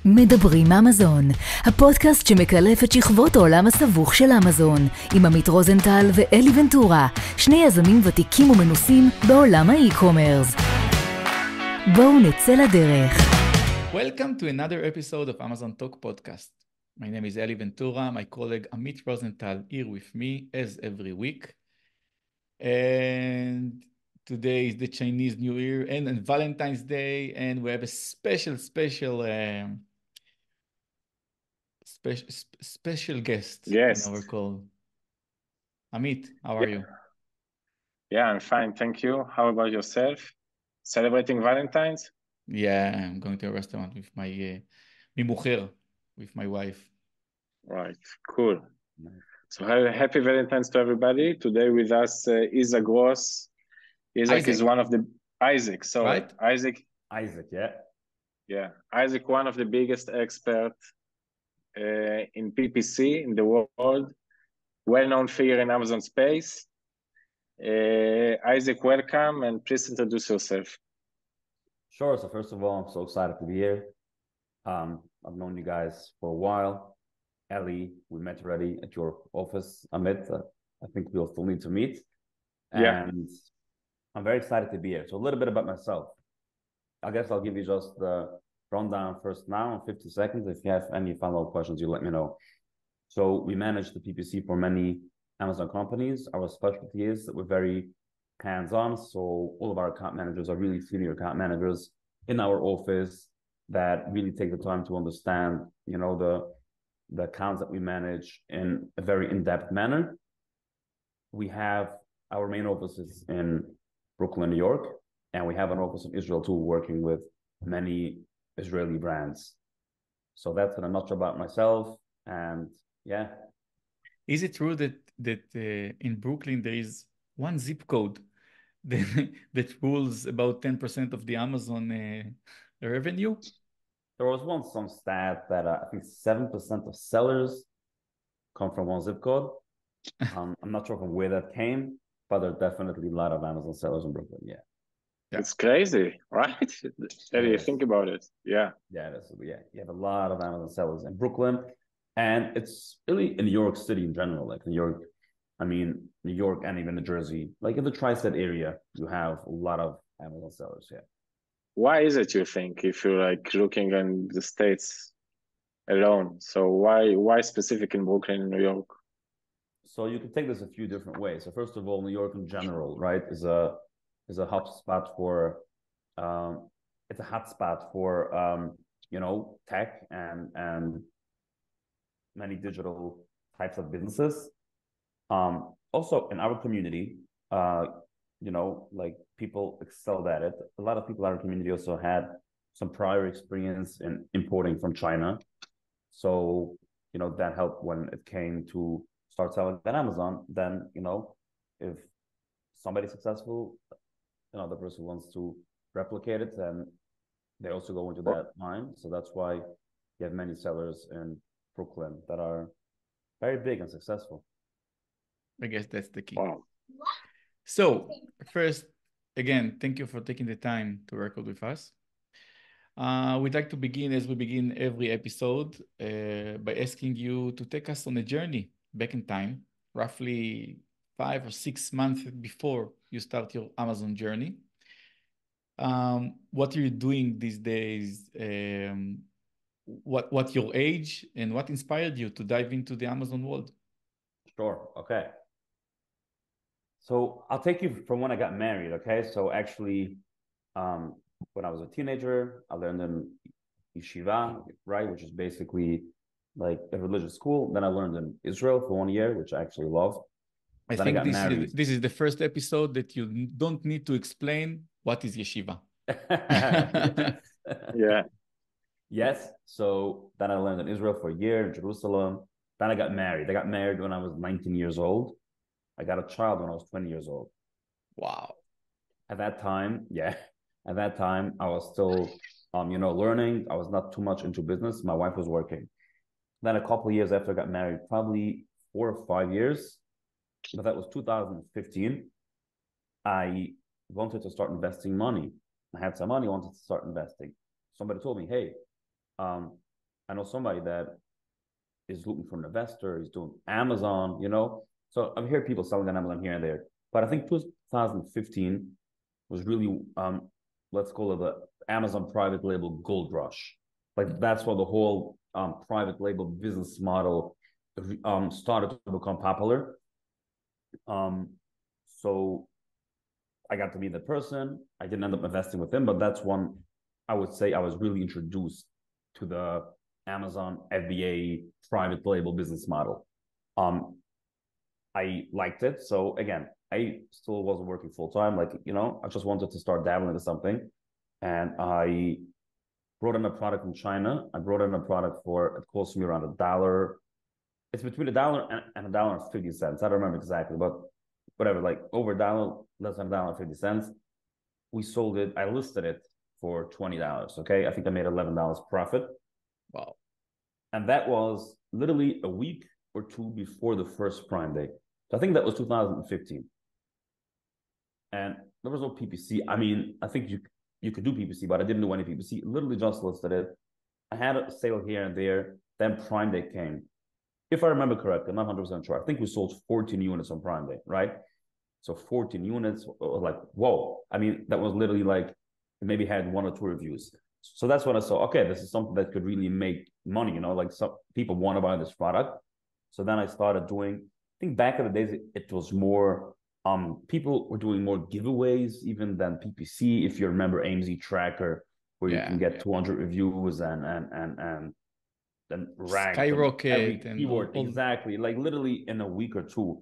מדברים אמזון, הפודקאסט שמקלף את שכבות העולם הסבוך של אמזון, עם עמית רוזנטל ואלי ונטורה, שני יזמים ותיקים ומנוסים בעולם האי-קומרס. בואו נצא לדרך. Welcome to another episode of Amazon Talk podcast. My name is Eli Ventura, my colleague Amit Rosenthal here with me as every week. And today is the Chinese New Year and Valentine's Day, and we have a special guest in our call. Amit, how are you? Yeah, I'm fine, thank you. How about yourself? Celebrating Valentine's? Yeah, I'm going to a restaurant with my mimucher, with my wife. Right, cool. So happy Valentine's to everybody. Today with us is a Gros. Aeyzek is one of the Aeyzek. So right? Aeyzek, yeah. Aeyzek, one of the biggest experts in PPC in the world, well-known figure in Amazon space. Aeyzek, welcome, and please introduce yourself. Sure. So first of all, I'm so excited to be here. I've known you guys for a while. Ellie, we met already at your office. Amit, I think we'll still need to meet. And I'm very excited to be here. So a little bit about myself. I guess I'll give you just the rundown first now in 50 seconds. If you have any follow-up questions, you let me know. So we manage the PPC for many Amazon companies. Our specialty is that we're very hands-on. So all of our account managers are really senior account managers in our office that really take the time to understand, the accounts that we manage in a very in-depth manner. We have our main offices in Brooklyn, New York, and we have an office in Israel too, working with many Israeli brands. So that's in a nutshell about myself. And yeah. Is it true that in Brooklyn there is one zip code that rules about 10% of the Amazon revenue? There was once some stat that I think 7% of sellers come from one zip code. I'm not sure from where that came, but there are definitely a lot of Amazon sellers in Brooklyn. Yeah. It's crazy, right? How do you think about it? Yeah. Yeah, you have a lot of Amazon sellers in Brooklyn, and it's really in New York City in general, like New York and even New Jersey. Like in the tri-state area, you have a lot of Amazon sellers, yeah. Why is it, you think, if you're like looking in the States alone? So why specific in Brooklyn and New York? So you can take this a few different ways. So first of all, New York in general, right, is a hot spot for it's a hot spot for tech and many digital types of businesses. Also in our community, like people excelled at it. A lot of people in our community also had some prior experience in importing from China. So, that helped when it came to start selling on Amazon. Then, if somebody's successful, another person wants to replicate it, then they also go into that line. So that's why you have many sellers in Brooklyn that are very big and successful. I guess that's the key. Wow. So first, again, thank you for taking the time to record with us. We'd like to begin, as we begin every episode, by asking you to take us on a journey back in time, roughly 5 or 6 months before you start your Amazon journey. What are you doing these days? What your age, and what inspired you to dive into the Amazon world? Sure. Okay. So I'll take you from when I got married. Okay. So actually, when I was a teenager, I learned in yeshiva, right, which is basically like a religious school. Then I learned in Israel for 1 year, which I actually love. I think this is the first episode that you don't need to explain what is yeshiva. Yeah. Yes. So then I learned in Israel for a year, in Jerusalem. Then I got married. I got married when I was 19 years old. I got a child when I was 20 years old. Wow. At that time, I was still, learning. I was not too much into business. My wife was working. Then a couple of years after I got married, probably 4 or 5 years, but that was 2015, I wanted to start investing money. I had some money, wanted to start investing. Somebody told me, hey, I know somebody that is looking for an investor, he's doing Amazon, So I've heard people selling on Amazon here and there. But I think 2015 was really, let's call it the Amazon private label gold rush. Like that's where the whole private label business model started to become popular. So I got to meet the person. I didn't end up investing with him, but that's one I would say I was really introduced to the Amazon FBA private label business model. I liked it. So again, I still wasn't working full time. Like, I just wanted to start dabbling into something. And I brought in a product from China. I brought in a product it cost me around $1. It's between $1 and $1.50. I don't remember exactly, but whatever, like over $1, less than $1.50. We sold it. I listed it for $20. Okay. I think I made $11 profit. Wow. And that was literally a week or two before the first Prime Day. So I think that was 2015. And there was no PPC. I mean, I think you could do PPC, but I didn't do any PPC. Literally just listed it. I had a sale here and there. Then Prime Day came. If I remember correctly, I'm not 100% sure. I think we sold 14 units on Prime Day, right? So 14 units, like, whoa. I mean, that was literally like, maybe had 1 or 2 reviews. So that's when I saw, okay, this is something that could really make money, like some people want to buy this product. So then I started doing, I think back in the days, it was more, people were doing more giveaways even than PPC. If you remember AMZ Tracker, where you can get 200 reviews and rank skyrocket and keyword, exactly, like literally in a week or two.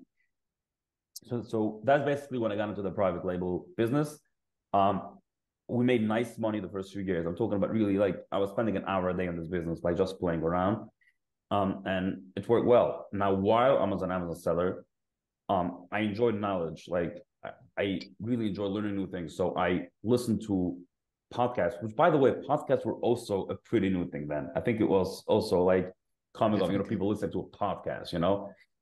So that's basically when I got into the private label business. We made nice money the first few years. I'm talking about really, like, I was spending an hour a day on this business, like just playing around. And it worked well. Now, while I was an Amazon seller, I enjoyed knowledge. Like I really enjoy learning new things. So I listened to podcasts, which, by the way, podcasts were also a pretty new thing then. I think it was also like coming up, people listen to a podcast,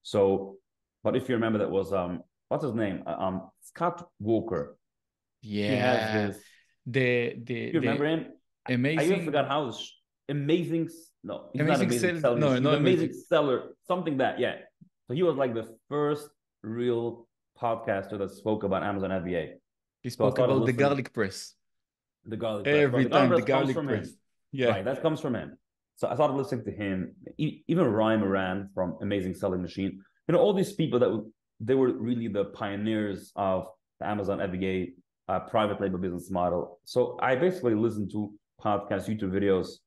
So, but if you remember, that was what's his name? Scott Walker. Yeah. He has this. You remember him? Amazing. I even forgot how amazing. No, he's not amazing seller. No, he's no, amazing seller. Something that, yeah. So he was like the first real podcaster that spoke about Amazon FBA. He spoke about the garlic press. The garlic press. Every time the garlic press. Yeah. Right, that comes from him. So I started listening to him. Even Ryan Moran from Amazing Selling Machine. All these people they were really the pioneers of the Amazon FBA private label business model. So I basically listened to podcasts, YouTube videos,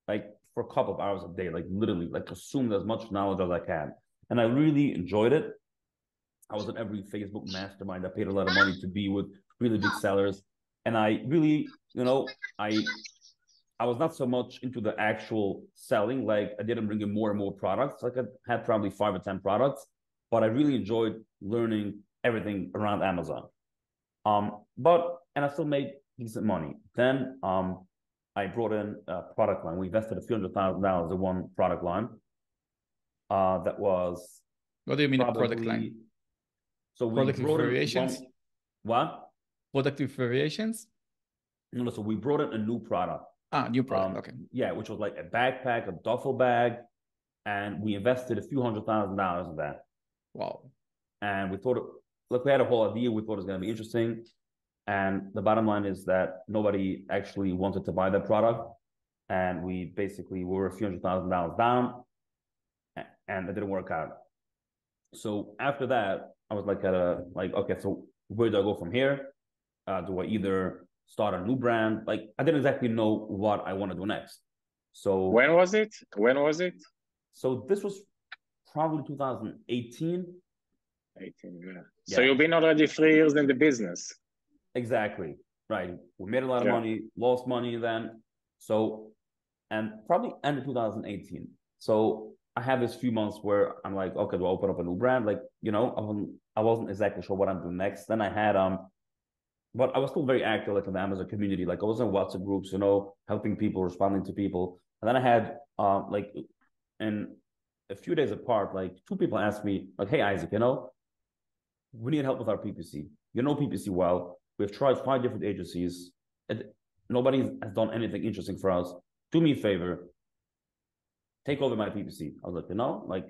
like for a couple of hours a day, like literally, like consumed as much knowledge as I can. And I really enjoyed it. I was in every Facebook mastermind. I paid a lot of money to be with really big sellers. And I really, I was not so much into the actual selling. Like I didn't bring in more and more products. Like I had probably 5 or 10 products, but I really enjoyed learning everything around Amazon. And I still made decent money. Then I brought in a product line. We invested a few $100,000 in one product line. That was. What do you mean a product line? So we product brought variations. What? Product with variations? No. So we brought in a new product. New product. Okay. Yeah, which was like a backpack, a duffel bag, and we invested a few $100,000 in that. Wow. And we thought, we had a whole idea. We thought it was going to be interesting. And the bottom line is that nobody actually wanted to buy that product. And we basically were a few $100,000 down, and it didn't work out. So after that, I was like, okay, so where do I go from here? Do I either start a new brand? Like, I didn't exactly know what I want to do next. So when was it? So this was probably 2018. 18, yeah. So you've been already 3 years in the business. Exactly. Right. We made a lot of money, lost money then. So, and probably end of 2018. So I had this few months where I'm like, okay, do I open up a new brand? Like, I wasn't exactly sure what I'm doing next. Then I had, but I was still very active, like in the Amazon community. Like I was in WhatsApp groups, helping people, responding to people. And then I had, and a few days apart, like 2 people asked me, like, hey, Isaac, we need help with our PPC. You know PPC well. We've tried 5 different agencies. Nobody has done anything interesting for us. do me a favor, take over my PPC. I was like,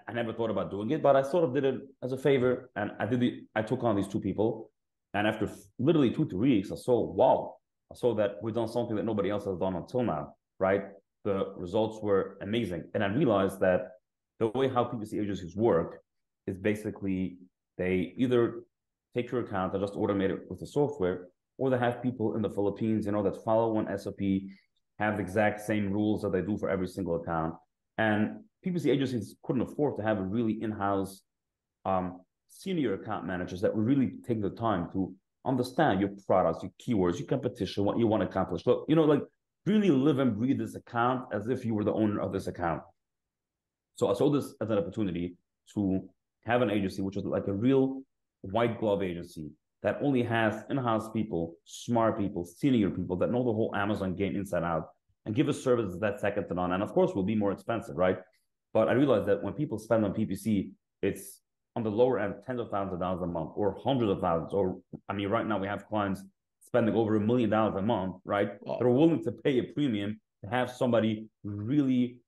I never thought about doing it, but I sort of did it as a favor, and I took on these two people, and after literally 2 to 3 weeks, I saw that we've done something that nobody else has done until now, right? The results were amazing, and I realized that the way how PPC agencies work is basically they either take your account and just automate it with the software, or they have people in the Philippines, that follow one SOP, have the exact same rules that they do for every single account. And PPC agencies couldn't afford to have a really in-house senior account managers that would really take the time to understand your products, your keywords, your competition, what you want to accomplish. So, like really live and breathe this account as if you were the owner of this account. So I saw this as an opportunity to have an agency, which is like a real white glove agency that only has in-house people, smart people, senior people that know the whole Amazon game inside out, and give us services that's second to none. And of course, will be more expensive, right? But I realized that when people spend on PPC, it's on the lower end, tens of thousands of dollars a month, or hundreds of thousands, or right now we have clients spending over $1 million a month, right? Wow. They're willing to pay a premium to have somebody really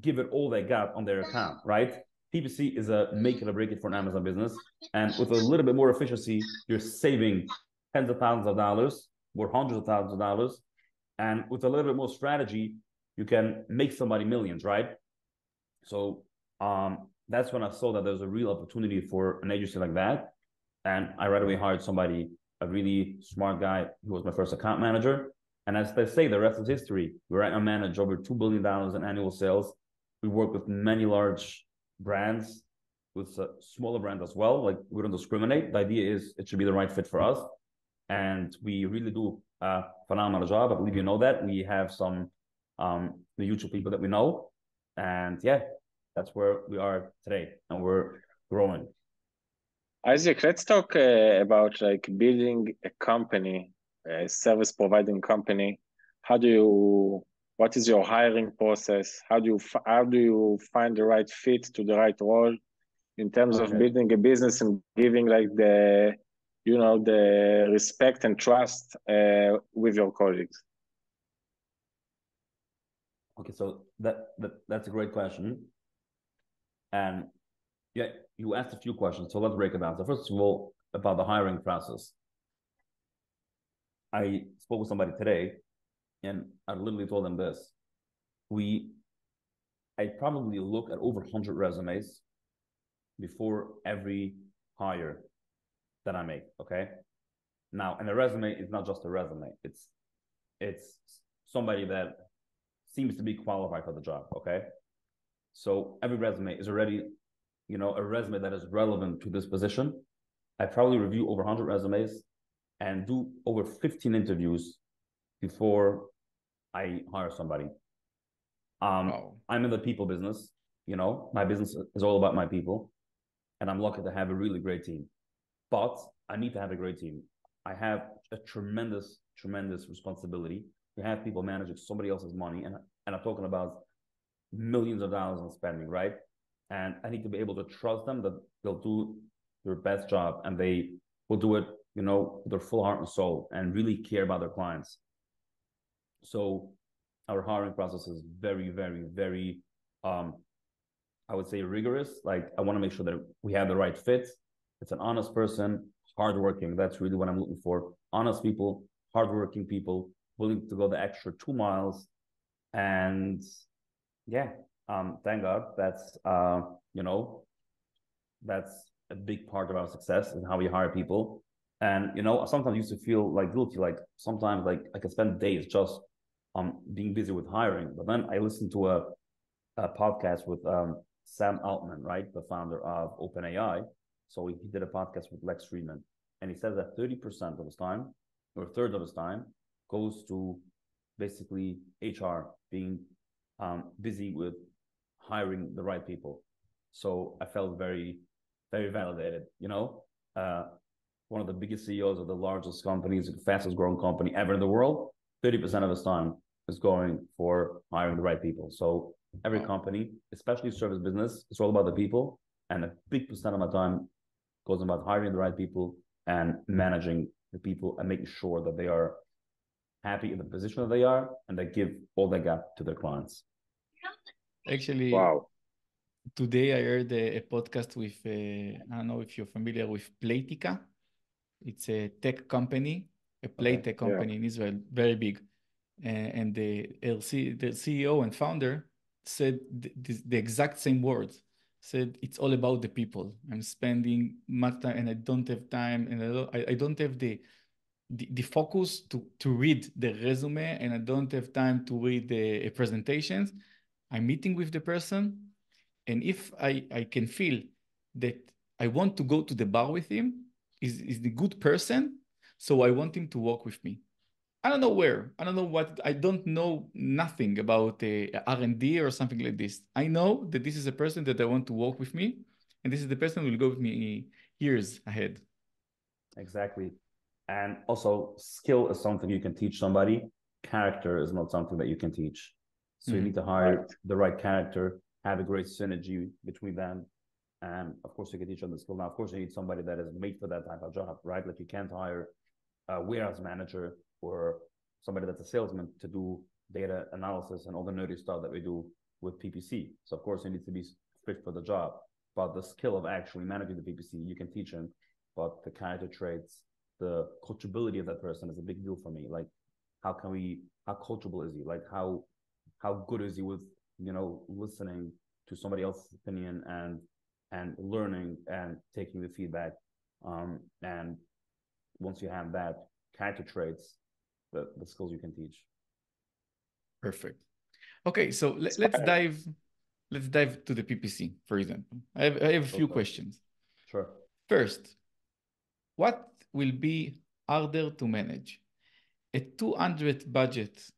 give it all they got on their account, right? PPC is a make it or break it for an Amazon business. And with a little bit more efficiency, you're saving tens of thousands of dollars or hundreds of thousands of dollars. And with a little bit more strategy, you can make somebody millions, right? So that's when I saw that there's a real opportunity for an agency like that. And I right away hired somebody, a really smart guy who was my first account manager. And as they say, the rest is history. We right now manage over $2 billion in annual sales. We work with many large brands, with smaller brands as well. Like, we don't discriminate. The idea is it should be the right fit for us. And we really do a phenomenal job. I believe you know that. We have some the YouTube people that we know. And yeah, that's where we are today. And we're growing. Isaac, let's talk about like building a company, a service providing company. What is your hiring process? How do you find the right fit to the right role in terms of building a business and giving like the respect and trust with your colleagues? Okay, so that's a great question. And yeah, you asked a few questions, so let's break it down. So first of all, about the hiring process. I spoke with somebody today, and I literally told them this. I probably look at over 100 resumes before every hire that I make, okay? Now, and a resume is not just a resume. It's somebody that seems to be qualified for the job, okay? So every resume is already, a resume that is relevant to this position. I probably review over 100 resumes and do over 15 interviews before I hire somebody. Wow. I'm in the people business, my business is all about my people, and I'm lucky to have a really great team. But I need to have a great team. I have a tremendous, tremendous responsibility to have people managing somebody else's money, and I'm talking about millions of dollars in spending, right? And I need to be able to trust them that they'll do their best job, and they will do it, with their full heart and soul, and really care about their clients. So our hiring process is very, very, very, I would say rigorous. Like, I want to make sure that we have the right fit. It's an honest person, hardworking. That's really what I'm looking for. Honest people, hardworking people, willing to go the extra 2 miles. And yeah, thank God that's, that's a big part of our success and how we hire people. And, sometimes I used to feel like guilty, like sometimes like I could spend days just being busy with hiring. But then I listened to a podcast with Sam Altman, right? The founder of OpenAI. So he did a podcast with Lex Friedman. And he says that 30% of his time, or a third of his time, goes to basically HR, being busy with hiring the right people. So I felt very, very validated, one of the biggest CEOs of the largest companies, the fastest growing company ever in the world, 30% of his time is going for hiring the right people. So every company, especially service business, it's all about the people. And a big percent of my time goes about hiring the right people and managing the people and making sure that they are happy in the position that they are, and they give all they got to their clients. Actually, Wow. today I heard a podcast with, I don't know if you're familiar with Playtika. It's a tech company, a play tech company in Israel, very big. And the CEO and founder said the exact same words. Said it's all about the people. I'm spending much time and I don't have time, and I don't have the focus to read the resume, and I don't have time to read the presentations. I'm meeting with the person, and if I can feel that I want to go to the bar with him, is the good person, so I want him to work with me. I don't know where, I don't know what, I don't know nothing about R&D or something like this. I know that this is a person that I want to work with me, and this is the person who will go with me years ahead. Exactly. And also, skill is something you can teach somebody. Character is not something that you can teach. So you need to hire the right character, have a great synergy between them. And of course, you can teach them the skill. Now, of course, you need somebody that is made for that type of job, right? Like you can't hire a warehouse manager or somebody that's a salesman to do data analysis and all the nerdy stuff that we do with PPC. So of course, you need to be fit for the job. But the skill of actually managing the PPC, you can teach him. But the character traits, the coachability of that person is a big deal for me. Like, how coachable is he? Like, how good is he with, listening to somebody else's opinion and learning and taking the feedback. And once you have that character traits, the skills you can teach. Perfect. Okay, so let's dive to the PPC, for example. I have a few questions. Sure. First, what will be harder to manage? A 200 budget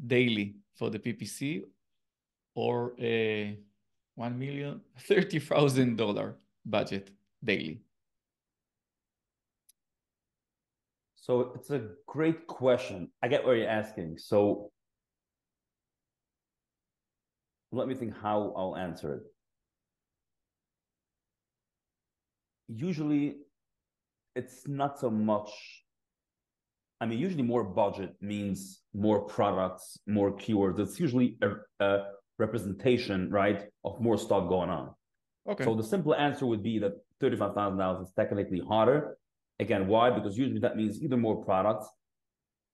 daily for the PPC, or a $1,030,000 budget daily? So it's a great question. I get what you're asking. So let me think how I'll answer it. Usually, it's not so much. I mean, usually more budget means more products, more keywords. It's usually a representation, right, of more stuff going on. Okay. So the simple answer would be that $35,000 is technically harder. Again, why? Because usually that means either more products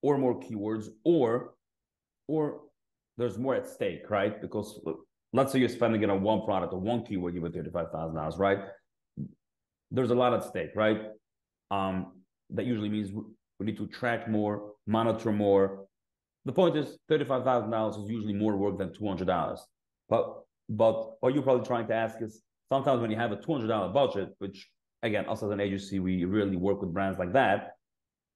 or more keywords, or there's more at stake, right? Because let's say you're spending it on one product or one keyword, you have $35,000, right? There's a lot at stake, right? That usually means we need to track more, monitor more. The point is, $35,000 is usually more work than $200. But what you're probably trying to ask is, sometimes when you have a $200 budget, which again, us as an agency, we really work with brands like that.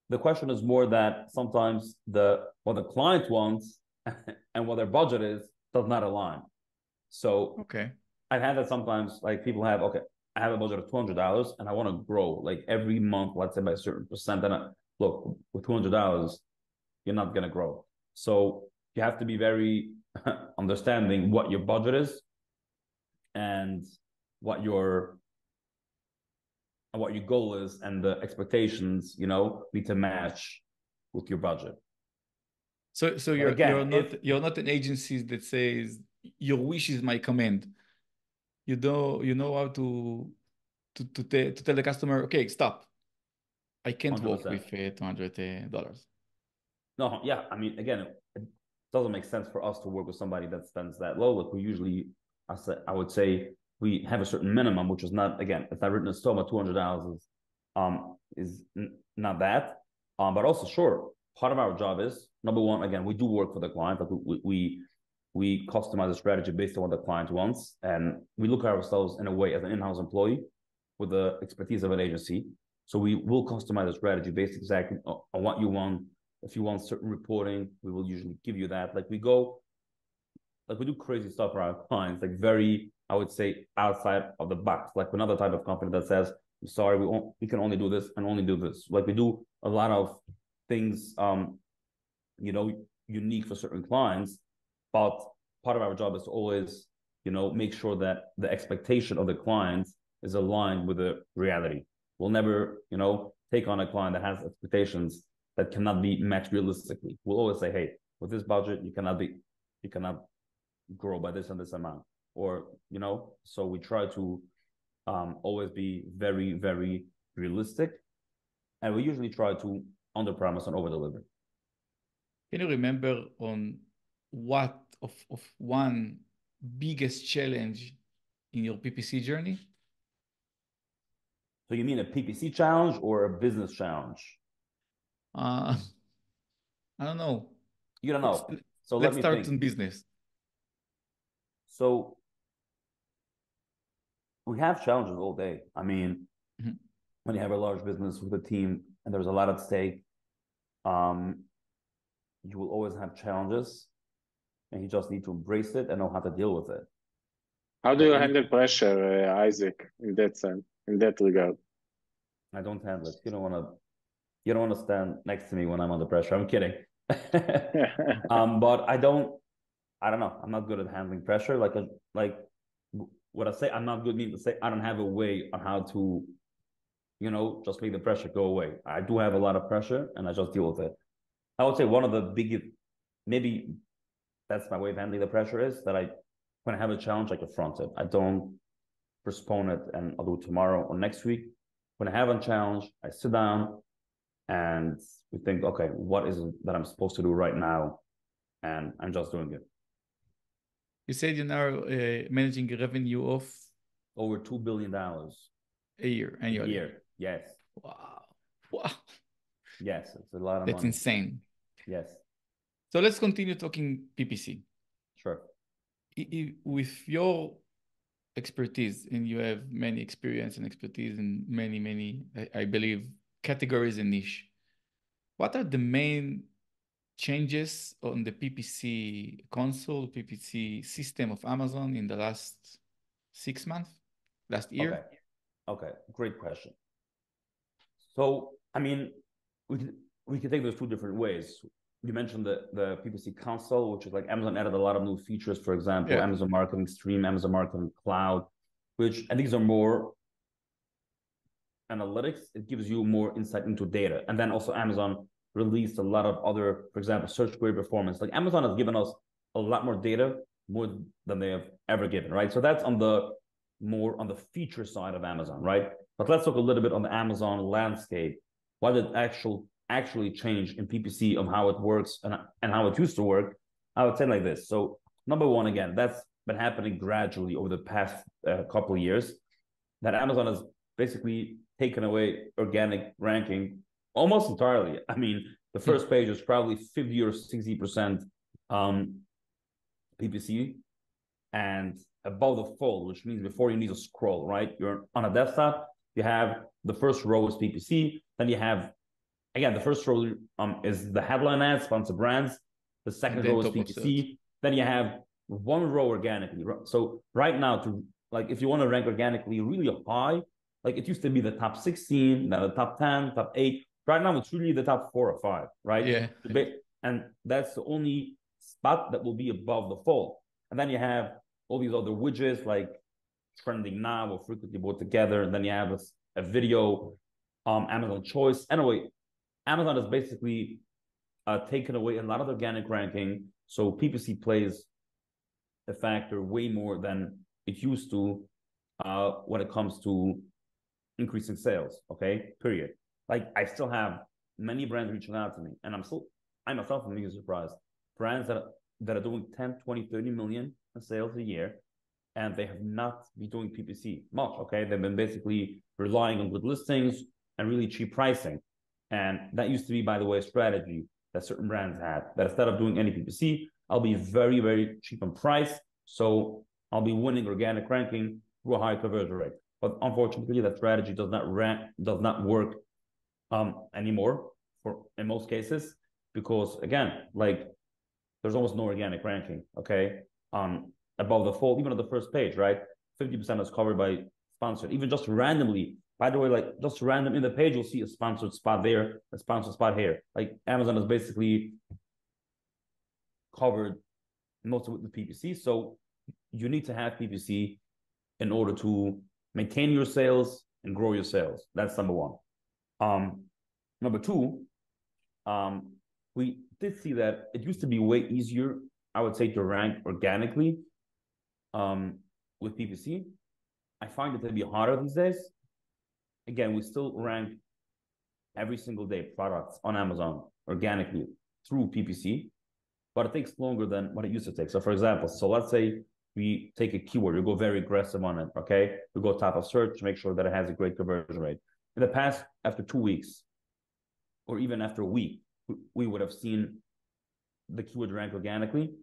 The question is more that sometimes what the client wants and what their budget is does not align. So okay, I've had that sometimes, like people have, okay, I have a budget of $200 and I want to grow like every month, let's say by a certain percent. And look, with $200, you're not going to grow. So you have to be very understanding what your budget is and what your goal is, and the expectations, need to match with your budget. So you're not an agency that says your wish is my command. You know how to tell the customer, okay, stop. I can't 100%. Work with $200. No, yeah. I mean, again, it doesn't make sense for us to work with somebody that spends that low. Like we usually, I would say, we have a certain minimum, which is not, again, it's not written in stone, but $200 is not that. But also, sure, part of our job is, number one, again, we do work for the client. Like we customize a strategy based on what the client wants. And we look at ourselves in a way as an in-house employee with the expertise of an agency. So we will customize a strategy based exactly on what you want. If you want certain reporting, we will usually give you that. Like we do crazy stuff for our clients, like very, I would say, outside of the box. Like another type of company that says, I'm sorry, we can only do this and only do this. Like we do a lot of things, unique for certain clients. But part of our job is to always, make sure that the expectation of the clients is aligned with the reality. We'll never, take on a client that has expectations that cannot be matched realistically. We'll always say, hey, with this budget, you cannot grow by this and this amount. Or, so we try to always be very, very realistic. And we usually try to under-promise and over-deliver. Can you remember on what of one biggest challenge in your PPC journey? So you mean a PPC challenge or a business challenge? I don't know. You don't know. So let's let me start think. in business. So we have challenges all day. I mean, when you have a large business with a team and there's a lot at stake, you will always have challenges, and you just need to embrace it and know how to deal with it. How do you handle pressure, Isaac, in that sense, in that regard? I don't handle it. You don't want to stand next to me when I'm under pressure. I'm kidding. But I don't know. I'm not good at handling pressure. Like what I say, I'm not good means to say I don't have a way on how to, just make the pressure go away. I do have a lot of pressure, and I just deal with it. I would say one of the biggest, maybe that's my way of handling the pressure, is that when I have a challenge, I confront it. I don't postpone it and I'll do it tomorrow or next week. When I have a challenge, I sit down and we think, okay, what is it that I'm supposed to do right now? And I'm just doing it. You said you're now managing a revenue of over $2 billion a year, annually. A year, yes. Wow. Yes, it's a lot of money. That's insane. Yes. So let's continue talking PPC. Sure. With your expertise, and you have many experience and expertise in many, I believe, categories and niche, what are the main changes on the PPC console, PPC system of Amazon in the last 6 months, last year? Okay, great question. So, I mean, we can take those two different ways. You mentioned the PPC console, which is like Amazon added a lot of new features, for example, Amazon Marketing Stream, Amazon Marketing Cloud, and these are more analytics. It gives you more insight into data. And then also Amazon released a lot of other, for example, search query performance. Like Amazon has given us a lot more data, more than they have ever given, right? So that's more on the feature side of Amazon, right? But let's look a little bit on the Amazon landscape. What did actually change in PPC of how it works and how it used to work? I would say like this. So number one, again, that's been happening gradually over the past couple of years, that Amazon has basically taken away organic ranking almost entirely. I mean, the first page is probably 50 or 60% PPC, and above the fold, which means before you need to scroll, right? You're on a desktop, you have the first row is PPC, then you have, again, the first row is the headline ads, sponsor brands, the second row is PPC, then you have one row organically. So right now, if you want to rank organically really high, like it used to be the top 16, now the top 10, top 8. Right now, it's really the top 4 or 5, right? Yeah. And that's the only spot that will be above the fold. And then you have all these other widgets like trending now or frequently bought together. And then you have a video, Amazon choice. Anyway, Amazon has basically taken away a lot of organic ranking. So PPC plays a factor way more than it used to when it comes to increasing sales, okay, period. Like I still have many brands reaching out to me, and I myself am really surprised. Brands that are doing 10, 20, 30 million in sales a year, and they have not been doing PPC much, okay? They've been basically relying on good listings and really cheap pricing. And that used to be, by the way, a strategy that certain brands had, that instead of doing any PPC, I'll be very, very cheap on price. So I'll be winning organic ranking through a high conversion rate. But unfortunately, that strategy does not work anymore in most cases, because again, like there's almost no organic ranking, okay? Above the fold, even on the first page, right? 50% is covered by sponsored, even just randomly. By the way, like just random in the page, you'll see a sponsored spot there, a sponsored spot here. Like Amazon is basically covered most of it with PPC. So you need to have PPC in order to maintain your sales and grow your sales. That's number one. Number two, we did see that it used to be way easier, I would say, to rank organically with PPC. I find it to be harder these days. Again, we still rank every single day products on Amazon organically through PPC, but it takes longer than what it used to take. So for example, let's say we take a keyword, we go very aggressive on it, okay? We go top of search to make sure that it has a great conversion rate. In the past, after 2 weeks, or even after a week, we would have seen the keyword rank organically.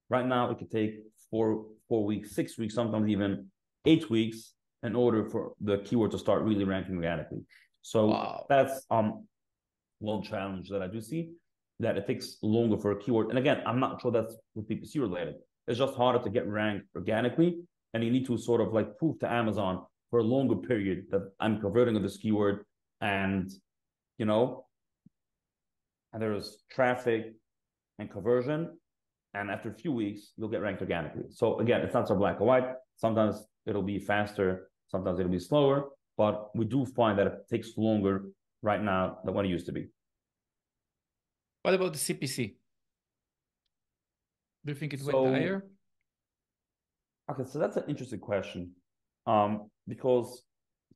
Right now, it could take 4 weeks, 6 weeks, sometimes even 8 weeks in order for the keyword to start really ranking organically. So that's one challenge that I do see, that it takes longer for a keyword. And again, I'm not sure that's with PPC related. It's just harder to get ranked organically, and you need to sort of like prove to Amazon for a longer period that I'm converting on this keyword, and you know, and there's traffic and conversion, and after a few weeks, you'll get ranked organically. So again, it's not so black or white. Sometimes it'll be faster, sometimes it'll be slower, but we do find that it takes longer right now than what it used to be. What about the CPC? Do you think it went higher? Okay, so that's an interesting question. Because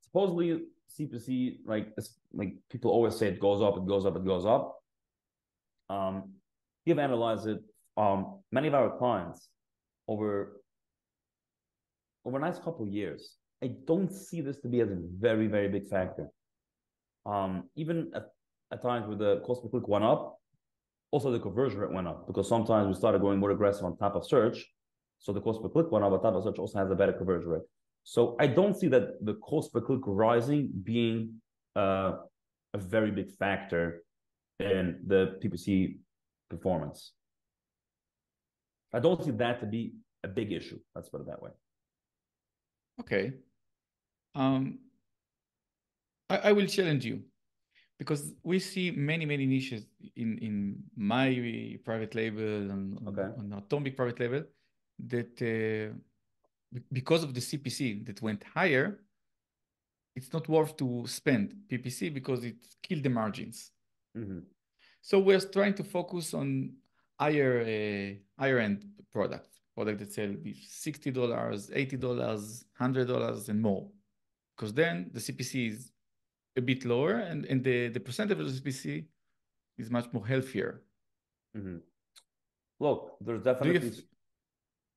supposedly CPC, like people always say it goes up, it goes up, it goes up. We've analyzed it. Many of our clients over a nice couple of years, I don't see this to be as a very, very big factor. Even at times where the cost per click went up, also the conversion rate went up, because sometimes we started going more aggressive on top of search. So the cost per click went up, but top of search also has a better conversion rate. So I don't see that the cost per click rising being a very big factor in the PPC performance. I don't see that to be a big issue. Let's put it that way. Okay. I will challenge you, because we see many niches in my private label and on Atomic private label that because of the CPC that went higher, it's not worth to spend PPC because it killed the margins. Mm-hmm. So we're trying to focus on higher end products that sell $60, $80, $100 and more, because then the CPC is a bit lower, and the percentage of the CPC is much more healthier. Mm-hmm. Look, there's definitely...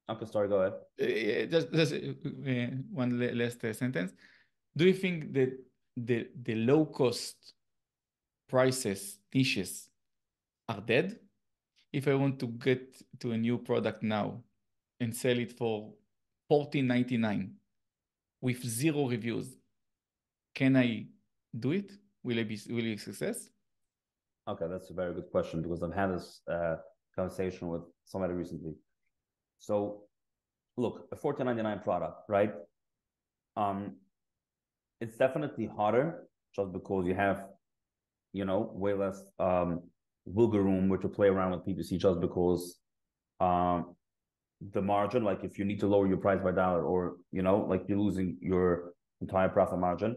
Okay, sorry, go ahead. Just one last sentence. Do you think that the low-cost prices, niches, are dead? If I want to get to a new product now and sell it for $14.99 with 0 reviews, can I do it? Will it be a success? Okay, that's a very good question, because I've had this conversation with somebody recently. So, look, a $14.99 product, right? It's definitely harder, just because you have, way less wiggle room where to play around with PPC, just because the margin, like if you need to lower your price by $1, or like you're losing your entire profit margin.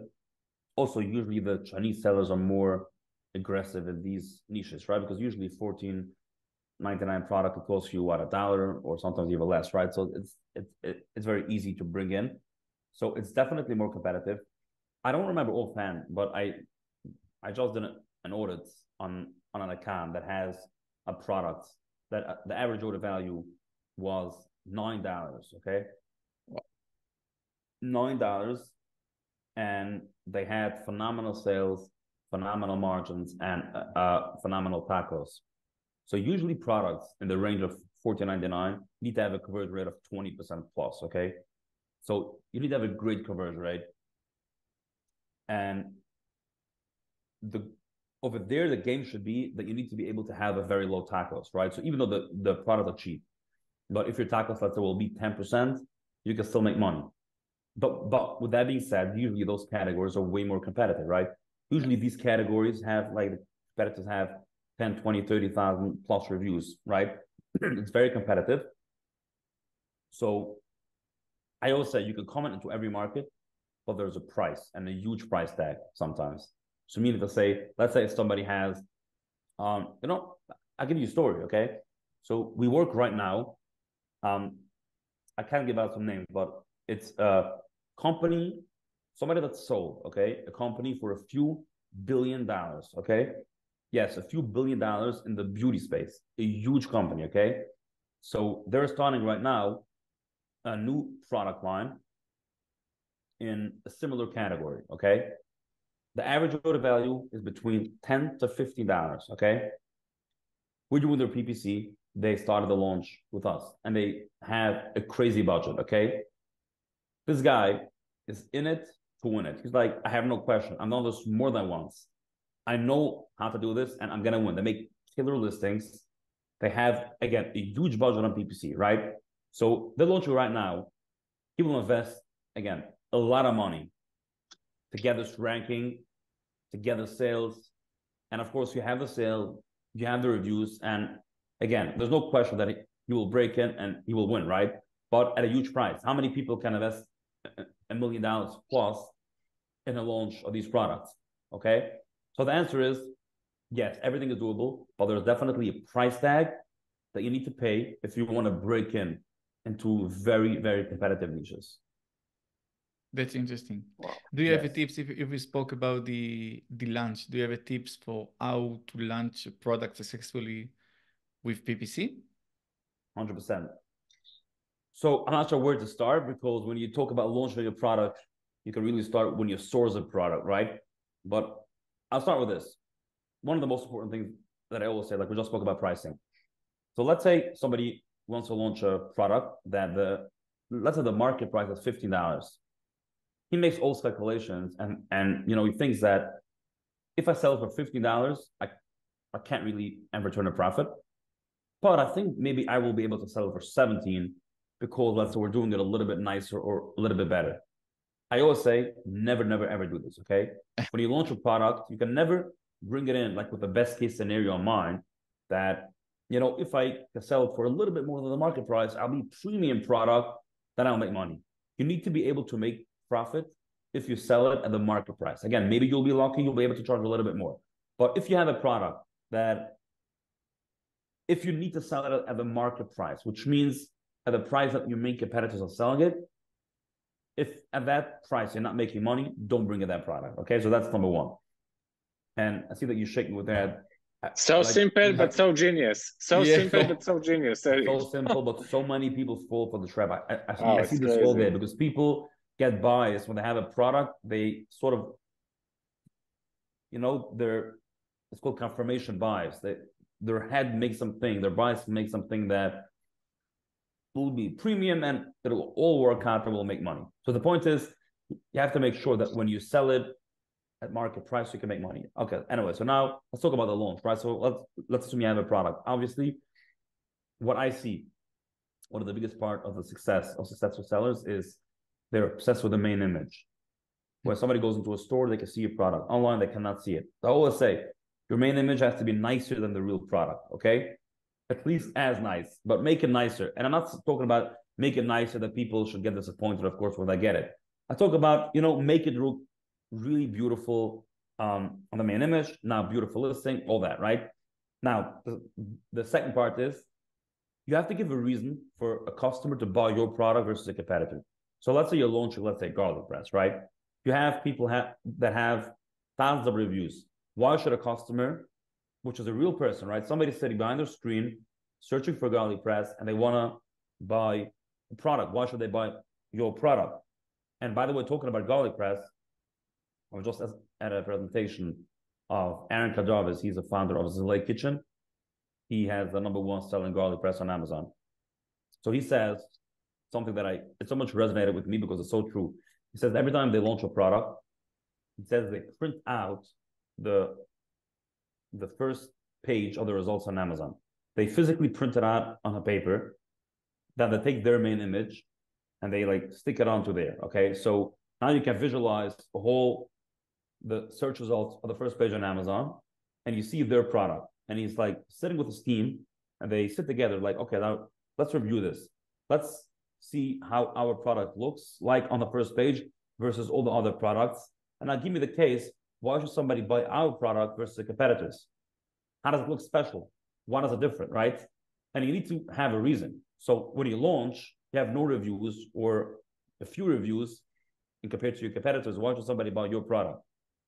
Also, usually the Chinese sellers are more aggressive in these niches, right? Because usually $14.99 product, it costs you what, $1 or sometimes even less, right? So it's very easy to bring in. So it's definitely more competitive. I don't remember offhand, but I just did an audit on an account that has a product that the average order value was $9. Okay, $9, and they had phenomenal sales, phenomenal margins, and phenomenal tacos. So usually products in the range of $14.99 need to have a conversion rate of 20% plus. Okay, so you need to have a great conversion rate, and over there the game should be that you need to be able to have a very low tacos, right? So even though the products are cheap, but if your tacos, let's say, will be 10%, you can still make money. But with that being said, usually those categories are way more competitive, right? Usually these categories have, like, competitors have 10, 20, 30,000 plus reviews, right? It's very competitive. So I always say you can comment into every market, but there's a price and a huge price tag sometimes. So meaning to say, let's say if somebody has I'll give you a story, okay? So we work right now. I can't give out some names, but it's a company, somebody that's sold, okay? A company for a few $1 billion, okay? Yes, a few $1 billion in the beauty space, a huge company, okay? So they're starting right now a new product line in a similar category, okay? The average order value is between $10 to $50, okay? We're doing their PPC. They started the launch with us, and they have a crazy budget, okay? This guy is in it to win it. He's like, I have no question. I've done this more than once. I know how to do this, and I'm going to win. They make killer listings. They have, again, a huge budget on PPC, right? So they're launching right now. He will invest, again, a lot of money to get this ranking, to get the sales. And of course, you have the sale, you have the reviews. And again, there's no question that he will break in and he will win, right? But at a huge price. How many people can invest $1 million plus in a launch of these products? Okay. So the answer is yes, everything is doable, but there's definitely a price tag that you need to pay if you want to break in into very, very competitive niches. That's interesting. Wow. Do you have a tips if we spoke about the launch? Do you have a tips for how to launch a product successfully with PPC? 100%. So I'm not sure where to start, because when you talk about launching a product, you can really start when you source a product, right? But I'll start with this. One of the most important things that I always say, like we just spoke about pricing. So let's say somebody wants to launch a product that let's say the market price is $15. He makes all calculations and he thinks that if I sell it for $15, I can't really ever turn a profit. But I think maybe I will be able to sell it for 17 because let's say we're doing it a little bit nicer or a little bit better. I always say never, never, ever do this, okay? When you launch a product, you can never bring it in like with the best case scenario in mind that, if I can sell it for a little bit more than the market price, I'll be premium product, then I'll make money. You need to be able to make profit if you sell it at the market price. Again, maybe you'll be lucky, you'll be able to charge a little bit more. But if you have a product that, if you need to sell it at the market price, which means at the price that your main competitors are selling it, if at that price you're not making money, don't bring in that product. Okay, so that's number one. And I see that you're shaking with that. So like, simple, but so genius. So simple, but so genius. So simple, but so many people fall for the trap. I see this all day because people get biased when they have a product. They sort of, it's called confirmation bias. Their head makes something, their bias makes something that will be premium and it'll all work out and will make money. So the point is, you have to make sure that when you sell it at market price, you can make money. Okay, anyway, so now let's talk about the launch, right? So let's assume you have a product. Obviously, what I see, one of the biggest part of the success of successful sellers is they're obsessed with the main image. When somebody goes into a store, they can see your product. Online, they cannot see it. I always say, your main image has to be nicer than the real product, okay? At least as nice, but make it nicer. And I'm not talking about make it nicer that people should get disappointed, of course, when they get it. I talk about, make it look really beautiful on the main image, now beautiful listing, all that, right? Now, the second part is you have to give a reason for a customer to buy your product versus a competitor. So let's say you're launching, let's say garlic press, right? You have people that have thousands of reviews. Why should a customer, which is a real person, right? Somebody sitting behind their screen, searching for garlic press, and they want to buy a product. Why should they buy your product? And by the way, talking about garlic press, I was just at a presentation of Aaron Kajavis. He's a founder of Zilay Kitchen. He has the #1 selling garlic press on Amazon. So he says something that it so much resonated with me because it's so true. He says every time they launch a product, he says they print out the first page of the results on Amazon. They physically print it out on a paper, then they take their main image and they stick it onto there. Okay, so now you can visualize the search results of the first page on Amazon, and you see their product. And he's sitting with his team, and they sit together okay, now let's review this. Let's see how our product looks like on the first page versus all the other products. And now give me the case, why should somebody buy our product versus the competitors? How does it look special? What is it different, right? And you need to have a reason. So when you launch, you have no reviews or a few reviews and compared to your competitors, why should somebody buy your product?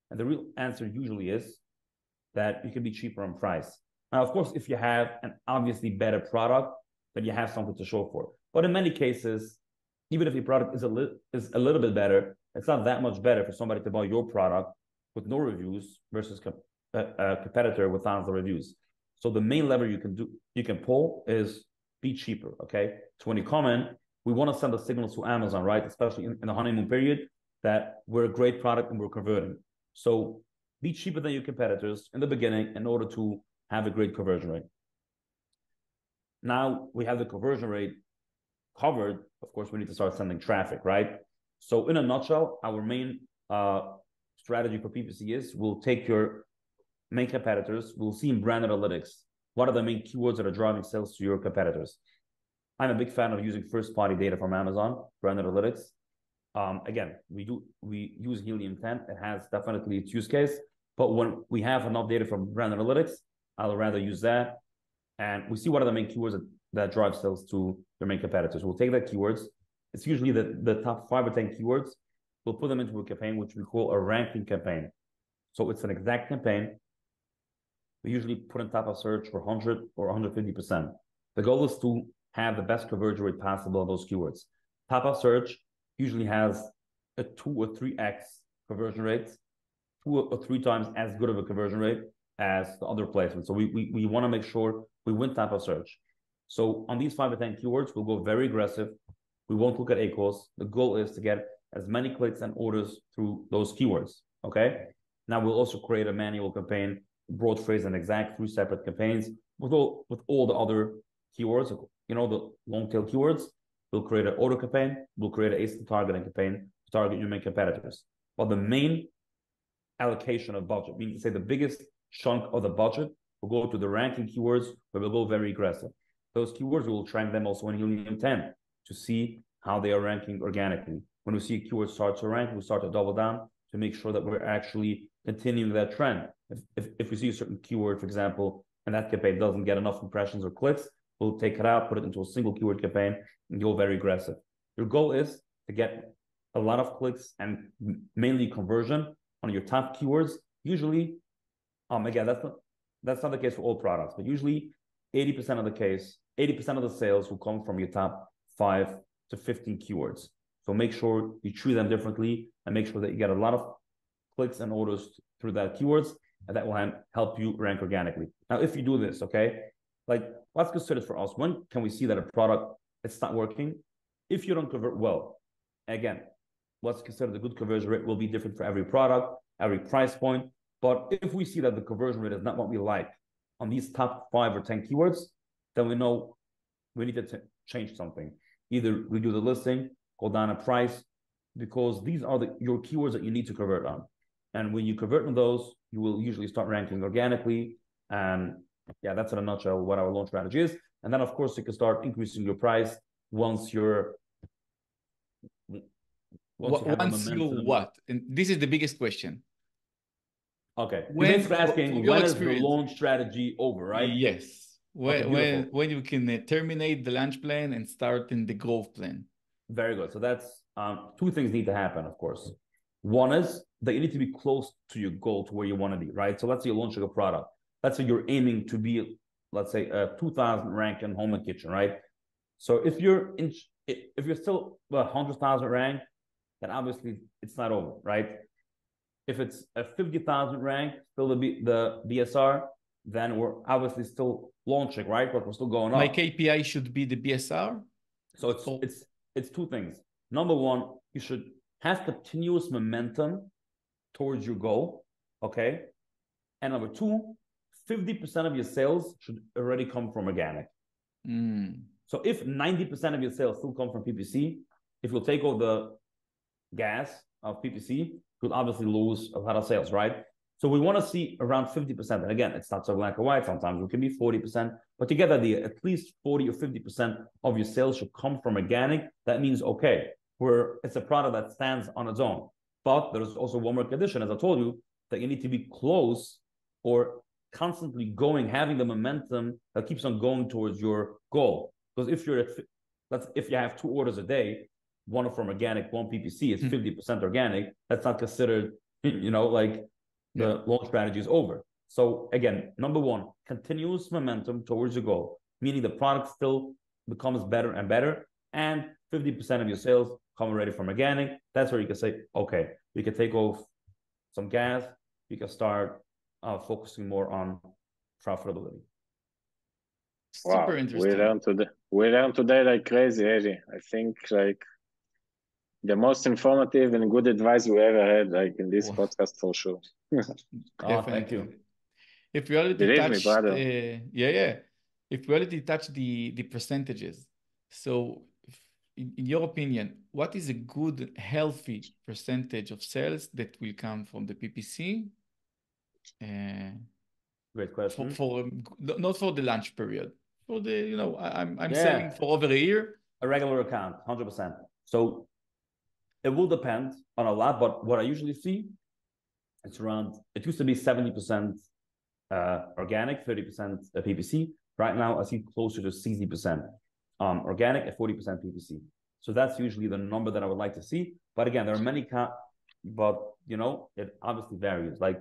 And the real answer usually is that you can be cheaper on price. Now, of course, if you have an obviously better product, then you have something to show for. But in many cases, even if your product is a little bit better, it's not that much better for somebody to buy your product with no reviews versus a competitor with thousands of reviews. So the main lever you can pull is be cheaper, okay? So when you come in, we want to send a signal to Amazon, right? Especially in the honeymoon period, that we're a great product and we're converting. So be cheaper than your competitors in the beginning in order to have a great conversion rate. Now we have the conversion rate covered. Of course, we need to start sending traffic, right? So in a nutshell, our main strategy for PPC is we'll take your main competitors, we'll see in brand analytics, what are the main keywords that are driving sales to your competitors. I'm a big fan of using first-party data from Amazon, brand analytics. Again, we use Helium 10. It has definitely its use case, but when we have enough data from brand analytics, I'll rather use that. And we see what are the main keywords that drive sales to your main competitors. We'll take that keywords. It's usually the top 5 or 10 keywords. We'll put them into a campaign, which we call a ranking campaign. So it's an exact campaign. We usually put in top of search for 100 or 150%. The goal is to have the best conversion rate possible on those keywords. Top of search usually has a 2 or 3x conversion rate, 2 or 3 times as good of a conversion rate as the other placements. So we want to make sure we win top of search. So on these 5 or 10 keywords, we'll go very aggressive. We won't look at ACoS. The goal is to get as many clicks and orders through those keywords, okay? Now we'll also create a manual campaign, broad phrase and exact, 3 separate campaigns with all the other keywords, you know, the long tail keywords. We'll create an auto campaign. We'll create an ACE targeting campaign to target your main competitors. But the main allocation of budget, meaning to say the biggest chunk of the budget will go to the ranking keywords where we'll go very aggressive. Those keywords, we will track them also in Helium 10 to see how they are ranking organically. When we see a keyword start to rank, we start to double down to make sure that we're actually continuing that trend. If we see a certain keyword, for example, and that campaign doesn't get enough impressions or clicks, we'll take it out, put it into a single keyword campaign, and go very aggressive. Your goal is to get a lot of clicks and mainly conversion on your top keywords. Usually, again, that's not the case for all products, but usually 80% of the case, 80% of the sales will come from your top 5 to 15 keywords. So make sure you treat them differently and make sure that you get a lot of clicks and orders through that keywords, and that will help you rank organically. Now, if you do this, okay, like let's consider it for us. When can we see that a product it's not working? If you don't convert well, again, let's consider the good conversion rate will be different for every product, every price point. But if we see that the conversion rate is not what we like on these top 5 or 10 keywords, then we know we need to change something. Either redo the listing, go down a price, because these are your keywords that you need to convert on. And when you convert on those, you will usually start ranking organically. And yeah, that's in a nutshell what our launch strategy is. And then, of course, you can start increasing your price once you're... Once you what? And this is the biggest question. Okay. You're basically asking, when is the launch strategy over, right? Yes. When you can terminate the launch plan and start in the growth plan. Very good. So that's 2 things need to happen, of course. One is that you need to be close to your goal, to where you want to be, right? So let's say you're launching a product. Let's say you're aiming to be, let's say, a 2,000 rank in home and kitchen, right? So if you're still 100,000 rank, then obviously it's not over, right? If it's a 50,000 rank, still the BSR, then we're obviously still launching, right? But we're still going up. My KPI should be the BSR. So it's 2 things. Number 1, you should have continuous momentum towards your goal, okay? And number 2, 50% of your sales should already come from organic. So if 90% of your sales still come from PPC, if you'll take all the gas of PPC, you'll obviously lose a lot of sales, right? So we want to see around 50%. And again, it's not so black or white. Sometimes it can be 40%, but to get that idea, at least 40 or 50% of your sales should come from organic. That means, okay, it's a product that stands on its own. But there's also one more condition, as I told you, that you need to be close or constantly going, having the momentum that keeps on going towards your goal. Because if you have 2 orders a day, one from organic, one PPC, it's 50% organic. That's not considered, like the launch strategy is over. So again, number 1, continuous momentum towards your goal, meaning the product still becomes better and better, and 50% of your sales come already from organic. That's where you can say, okay, we can take off some gas. We can start focusing more on profitability. Wow. Super interesting. We learned today like crazy, Eddie. I think like the most informative and good advice we ever had, like in this podcast for sure. Thank you. If we already Believe me, touched, brother. If we already touched the percentages, so in your opinion, what is a good, healthy percentage of sales that will come from the PPC? Great question. Not for the lunch period, for the, I'm selling for over a year. A regular account, 100%. So it will depend on a lot, but what I usually see, it used to be 70% organic, 30% PPC. Right now, I see closer to 60% organic and 40% PPC. So that's usually the number that I would like to see. But again, there are many, but it obviously varies. Like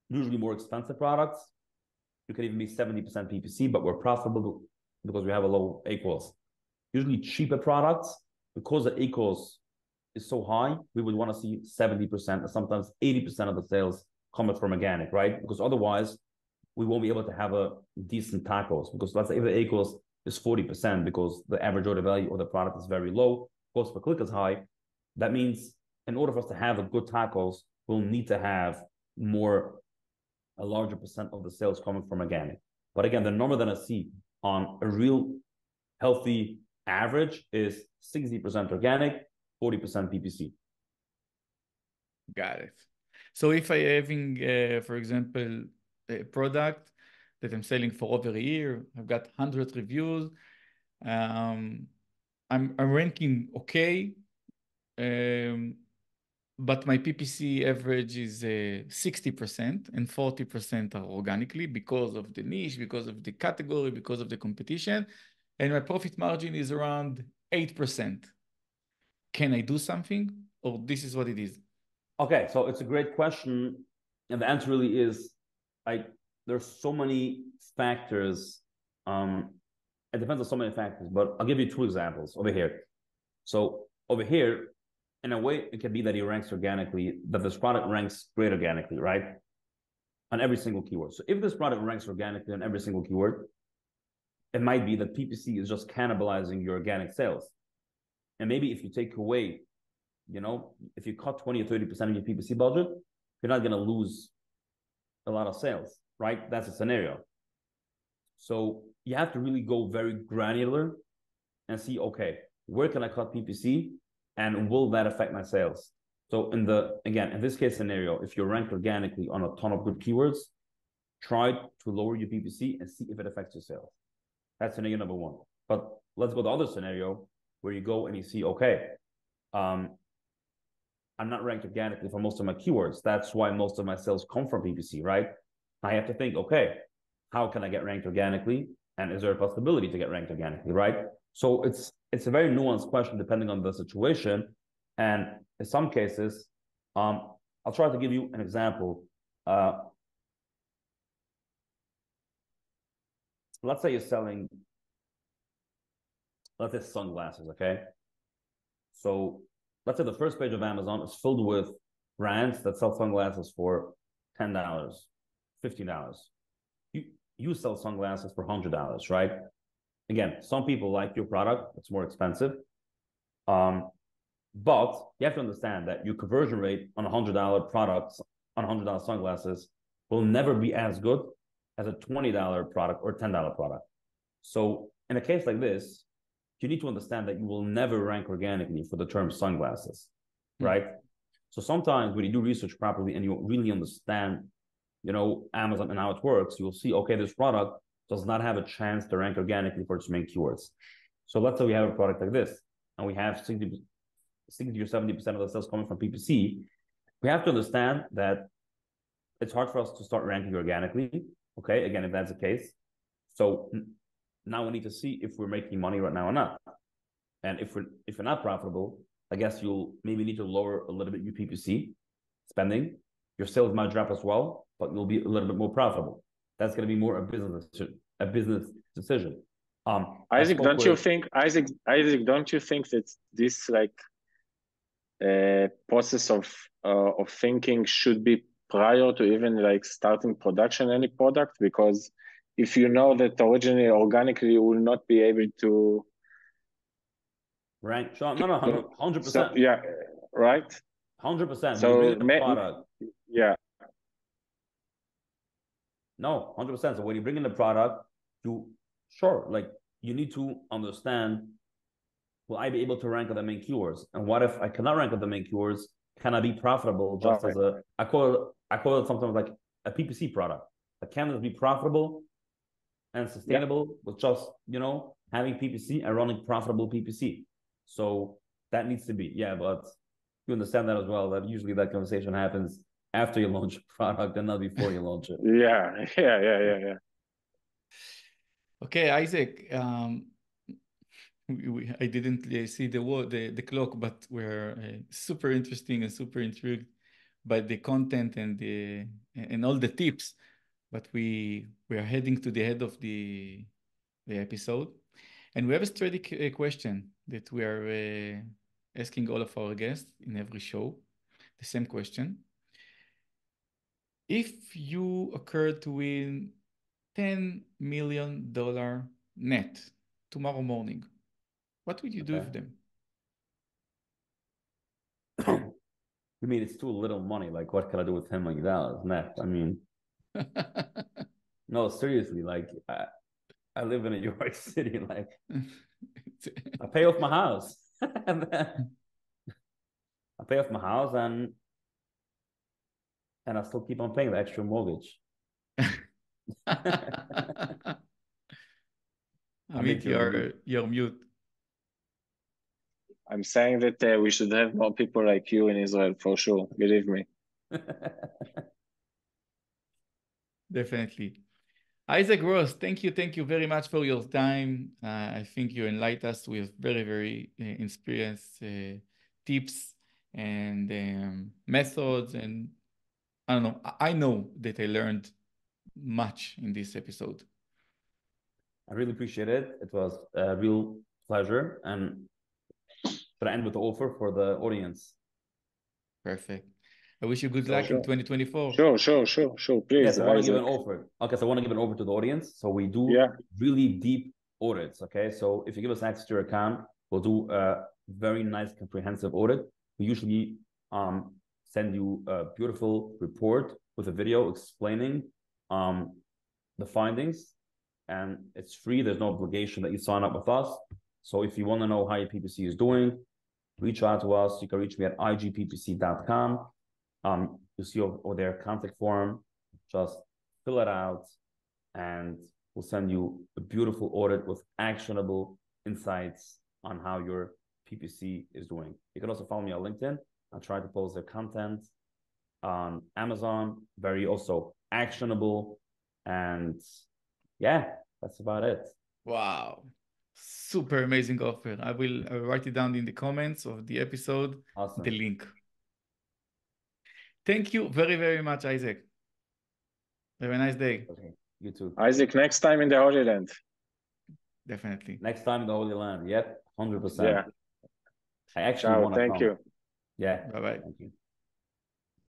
usually more expensive products, you can even be 70% PPC, but we're profitable because we have a low equals. Usually cheaper products, because the equals is so high, we would want to see 70% and sometimes 80% of the sales coming from organic, right? Because otherwise, we won't be able to have a decent tacos. Because let's say if the equals is 40% because the average order value of the product is very low, cost per click is high. That means in order for us to have a good tacos, we'll need to have a larger percent of the sales coming from organic. But again, the number that I see on a real healthy average is 60% organic, 40% PPC. Got it. So if I having, for example, a product that I'm selling for over a year, I've got 100 reviews, I'm ranking okay, but my PPC average is 60% and 40% are organically because of the niche, because of the category, because of the competition, and my profit margin is around 8%. Can I do something, or this is what it is? Okay, so it's a great question, and the answer really is, there's so many factors. It depends on so many factors, but I'll give you 2 examples over here. So over here, in a way, it can be that he ranks organically, that this product ranks great organically, right? On every single keyword. So if this product ranks organically on every single keyword, it might be that PPC is just cannibalizing your organic sales. And maybe if you take away, if you cut 20 or 30% of your PPC budget, you're not going to lose a lot of sales, right? That's a scenario. So you have to really go very granular and see, okay, where can I cut PPC and will that affect my sales? So in this case scenario, if you're ranked organically on a ton of good keywords, try to lower your PPC and see if it affects your sales. That's scenario number 1. But let's go to the other scenario where you go and you see, okay, I'm not ranked organically for most of my keywords. That's why most of my sales come from PPC, right? I have to think, okay, how can I get ranked organically? And is there a possibility to get ranked organically, right? So it's a very nuanced question depending on the situation. And in some cases, I'll try to give you an example. Let's say you're selling, let's say sunglasses, okay? So let's say the first page of Amazon is filled with brands that sell sunglasses for $10, $15. You sell sunglasses for $100, right? Again, some people like your product, it's more expensive. But you have to understand that your conversion rate on $100 products, on $100 sunglasses, will never be as good as a $20 product or $10 product. So in a case like this, you need to understand that you will never rank organically for the term sunglasses, right? So sometimes when you do research properly and you really understand, Amazon and how it works, you'll see, okay, this product does not have a chance to rank organically for its main keywords. So let's say we have a product like this, and we have 60 or 70% of the sales coming from PPC. We have to understand that it's hard for us to start ranking organically. Okay, again, if that's the case. So now we need to see if we're making money right now or not. And if we're not profitable, I guess you'll maybe need to lower a little bit your PPC spending. Your sales might drop as well, but you'll be a little bit more profitable. That's going to be more a business decision. Isaac, don't you think that this like process of thinking should be prior to even like starting production any product? Because if you know that originally organically you will not be able to rank, no, 100%. So, yeah, right. 100%. So product. Yeah. No, 100%. So when you bring in the product, you need to understand, will I be able to rank on the main keywords? And what if I cannot rank on the main keywords? Can I be profitable just as I call it sometimes like a PPC product? Can this be profitable and sustainable with just, having PPC and running profitable PPC? So that needs to be, but you understand that as well, that usually that conversation happens after you launch a product and not before you launch it. Yeah. Okay, Isaac, I didn't see the clock, but we're super interesting and super intrigued by the content and all the tips. But we are heading to the head of the episode, and we have a strategic question that we are asking all of our guests in every show. The same question: if you occurred to win $10 million net tomorrow morning, what would you do with them? You mean it's too little money? Like, what can I do with $10 million net? I mean, no, seriously. Like, I live in New York City. Like, I pay off my house, and then I pay off my house, and I still keep on paying the extra mortgage. Amit, you're mute. I'm saying that we should have more people like you in Israel, for sure. Believe me. Definitely. Isaac Gross, thank you very much for your time. I think you enlightened us with very, very experienced tips and methods. And I don't know, I know that I learned much in this episode. I really appreciate it. It was a real pleasure. And should I end with the offer for the audience? Perfect. I wish you good luck in 2024. Sure. Please. Yes, I want to give an offer. Okay, so I want to give an offer to the audience. So we do really deep audits. Okay, so if you give us access to your account, we'll do a very nice comprehensive audit. We usually send you a beautiful report with a video explaining the findings, and it's free. There's no obligation that you sign up with us. So if you want to know how your PPC is doing, reach out to us. You can reach me at igppc.com. You see over there contact form. Just fill it out, and we'll send you a beautiful audit with actionable insights on how your PPC is doing. You can also follow me on LinkedIn. I try to post their content on Amazon. Very also actionable, and that's about it. Wow. Super amazing offer. I will write it down in the comments of the episode, awesome. The link. Thank you very, very much, Isaac. Have a nice day. Okay. You too. Isaac, next time in the Holy Land. Definitely. Next time in the Holy Land. Yep, 100%. Yeah. I actually want to come. Thank you. Yeah. Bye-bye. Thank you.